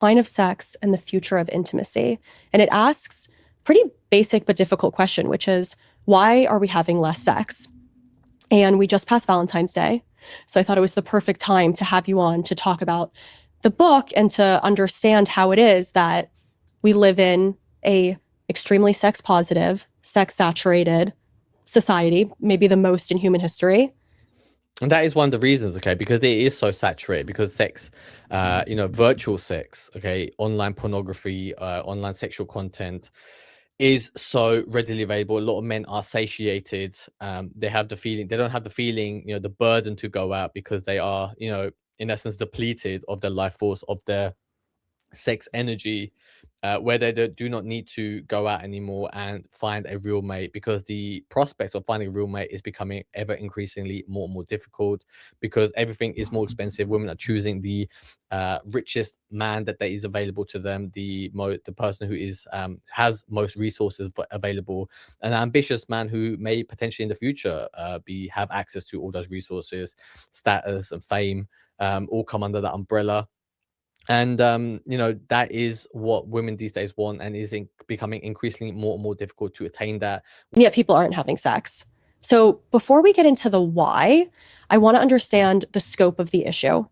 Decline of sex and the future of intimacy. And it asks pretty basic but difficult question, which is, why are we having less sex? And we just passed Valentine's Day. So I thought it was the perfect time to have you on to talk about the book and to understand how it is that we live in a extremely sex positive, sex saturated society, maybe the most in human history. And that is one of the reasons, okay, because it is so saturated, because sex, virtual sex, okay, online pornography, online sexual content is so readily available. A lot of men are satiated. They have the feeling, they don't have the feeling, the burden to go out because they are, in essence, depleted of their life force, of their sex energy, where they do not need to go out anymore and find a real mate, because the prospects of finding a real mate is becoming ever increasingly more and more difficult, because everything is more expensive. Women are choosing the richest man that there is available to them, the person who is has most resources available, an ambitious man who may potentially in the future have access to all those resources, status and fame, all come under that umbrella. And that is what women these days want, and is becoming increasingly more and more difficult to attain that. And yet people aren't having sex. So before we get into the why, I want to understand the scope of the issue.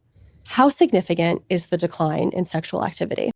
How significant is the decline in sexual activity?